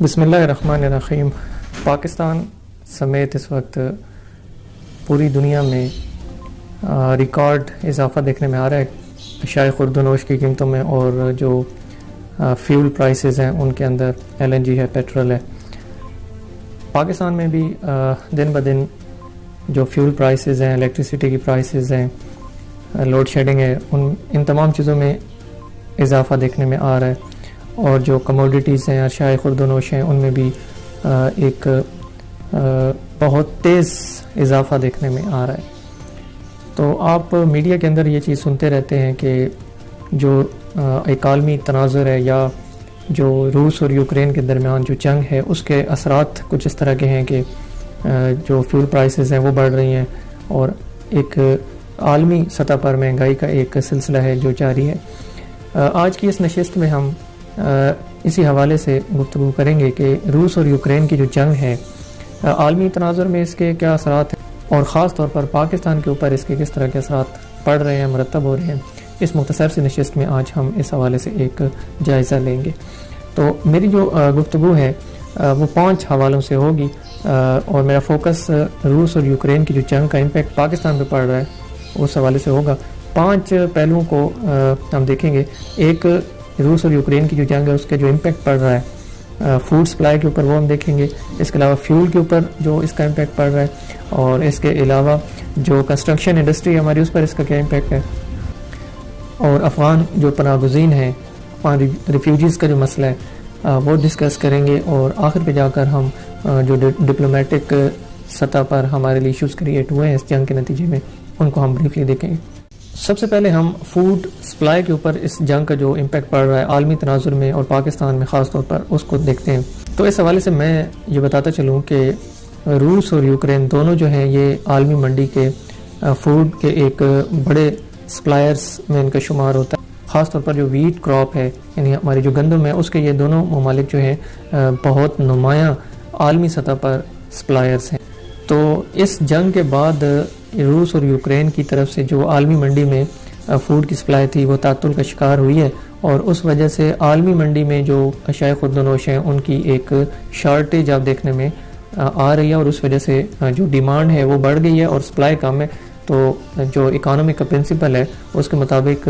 بسم اللہ الرحمن الرحیم۔ پاکستان سمیت اس وقت پوری دنیا میں ریکارڈ اضافہ دیکھنے میں آ رہا ہے اشیاء خوردونوش کی قیمتوں میں، اور جو فیول پرائسز ہیں ان کے اندر LNG ہے، پیٹرول ہے۔ پاکستان میں بھی دن بدن جو فیول پرائسز ہیں، الیکٹریسٹی کی پرائسز ہیں، لوڈ شیڈنگ ہے، ان تمام چیزوں میں اضافہ دیکھنے میں آ رہا ہے، اور جو کموڈیٹیز ہیں، اشیاء خوردونوش ہیں، ان میں بھی ایک بہت تیز اضافہ دیکھنے میں آ رہا ہے۔ تو آپ میڈیا کے اندر یہ چیز سنتے رہتے ہیں کہ جو ایک عالمی تناظر ہے یا جو روس اور یوکرین کے درمیان جو جنگ ہے، اس کے اثرات کچھ اس طرح کے ہیں کہ جو فیول پرائسز ہیں وہ بڑھ رہی ہیں، اور ایک عالمی سطح پر مہنگائی کا ایک سلسلہ ہے جو جاری ہے۔ آج کی اس نشست میں ہم اسی حوالے سے گفتگو کریں گے کہ روس اور یوکرین کی جو جنگ ہے، عالمی تناظر میں اس کے کیا اثرات ہیں، اور خاص طور پر پاکستان کے اوپر اس کے کس طرح کے اثرات پڑ رہے ہیں، مرتب ہو رہے ہیں۔ اس مختصر سی نشست میں آج ہم اس حوالے سے ایک جائزہ لیں گے۔ تو میری جو گفتگو ہے وہ 5 حوالوں سے ہوگی، اور میرا فوکس روس اور یوکرین کی جو جنگ کا امپیکٹ پاکستان پہ پڑ رہا ہے اس حوالے سے ہوگا۔ 5 پہلوؤں کو ہم دیکھیں گے۔ ایک، روس اور یوکرین کی جو جنگ ہے اس کا جو امپیکٹ پڑ رہا ہے فوڈ سپلائی کے اوپر، وہ ہم دیکھیں گے۔ اس کے علاوہ فیول کے اوپر جو اس کا امپیکٹ پڑ رہا ہے، اور اس کے علاوہ جو کنسٹرکشن انڈسٹری ہے ہماری، اس پر اس کا کیا امپیکٹ ہے، اور افغان جو پناہ گزین ہیں، افغان ریفیوجیز کا جو مسئلہ ہے وہ ڈسکس کریں گے، اور آخر پہ جا کر ہم جو ڈپلومیٹک سطح پر ہمارے لیے ایشوز کریٹ ہوئے ہیں اس جنگ کے نتیجے میں، ان کو ہم بریفلی دیکھیں گے۔ سب سے پہلے ہم فوڈ سپلائی کے اوپر اس جنگ کا جو امپیکٹ پڑ رہا ہے عالمی تناظر میں اور پاکستان میں خاص طور پر، اس کو دیکھتے ہیں۔ تو اس حوالے سے میں یہ بتاتا چلوں کہ روس اور یوکرین دونوں جو ہیں یہ عالمی منڈی کے فوڈ کے ایک بڑے سپلائرز میں ان کا شمار ہوتا ہے۔ خاص طور پر جو ویٹ کراپ ہے، یعنی ہماری جو گندم ہے، اس کے یہ دونوں ممالک جو ہیں بہت نمایاں عالمی سطح پر سپلائرز ہیں۔ تو اس جنگ کے بعد روس اور یوکرین کی طرف سے جو عالمی منڈی میں فوڈ کی سپلائی تھی وہ تعطل کا شکار ہوئی ہے، اور اس وجہ سے عالمی منڈی میں جو اشیاء خوردونوش ہیں ان کی ایک شارٹیج آپ دیکھنے میں آ رہی ہے، اور اس وجہ سے جو ڈیمانڈ ہے وہ بڑھ گئی ہے اور سپلائی کم ہے۔ تو جو اکانومی کا پرنسپل ہے اس کے مطابق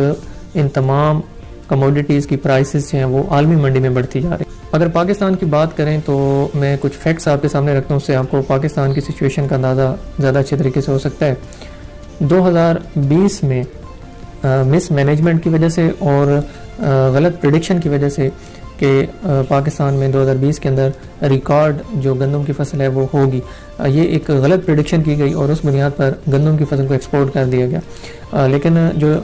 ان تمام کموڈیٹیز کی پرائسز ہیں وہ عالمی منڈی میں بڑھتی جا رہی ہیں۔ اگر پاکستان کی بات کریں تو میں کچھ فیکٹس آپ کے سامنے رکھتا ہوں، اس سے آپ کو پاکستان کی سچویشن کا اندازہ زیادہ اچھے طریقے سے ہو سکتا ہے۔ 2020 میں مس مینجمنٹ کی وجہ سے اور غلط پریڈکشن کی وجہ سے کہ پاکستان میں 2020 کے اندر ریکارڈ جو گندم کی فصل ہے وہ ہوگی، یہ ایک غلط پریڈکشن کی گئی، اور اس بنیاد پر گندم کی فصل کو ایکسپورٹ کر دیا گیا، لیکن جو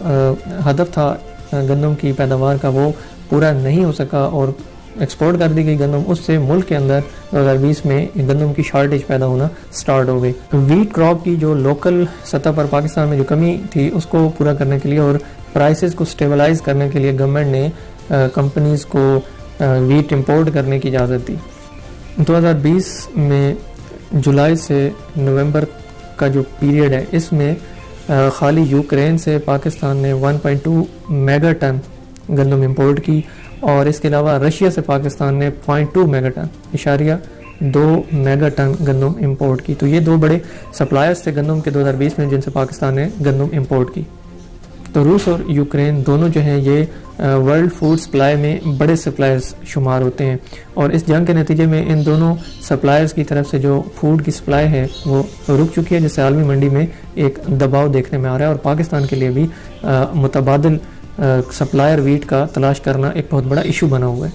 ہدف تھا گندم کی پیداوار کا وہ پورا نہیں ہو سکا، اور ایکسپورٹ کر دی گئی گندم۔ اس سے ملک کے اندر 2020 میں گندم کی شارٹیج پیدا ہونا سٹارٹ ہو گئی۔ ویٹ کراپ کی جو لوکل سطح پر پاکستان میں جو کمی تھی اس کو پورا کرنے کے لیے اور پرائسز کو سٹیبلائز کرنے کے لیے گورنمنٹ نے کمپنیز کو ویٹ امپورٹ کرنے کی اجازت دی۔ 2020 میں جولائی سے نومبر کا جو پیریڈ ہے، اس میں خالی یوکرین سے پاکستان نے 1.2 میگا ٹن گندم امپورٹ کی، اور اس کے علاوہ رشیا سے پاکستان نے 0.2 میگا ٹن اشاریہ 2 میگا ٹن گندم امپورٹ کی۔ تو یہ 2 بڑے سپلائرز تھے گندم کے 2020 میں جن سے پاکستان نے گندم امپورٹ کی۔ تو روس اور یوکرین دونوں جو ہیں یہ ورلڈ فوڈ سپلائی میں بڑے سپلائرز شمار ہوتے ہیں، اور اس جنگ کے نتیجے میں ان دونوں سپلائرز کی طرف سے جو فوڈ کی سپلائی ہے وہ رک چکی ہے، جس سے عالمی منڈی میں ایک دباؤ دیکھنے میں آ رہا ہے، اور پاکستان کے لیے بھی متبادل سپلائر ویٹ کا تلاش کرنا ایک بہت بڑا ایشو بنا ہوا ہے۔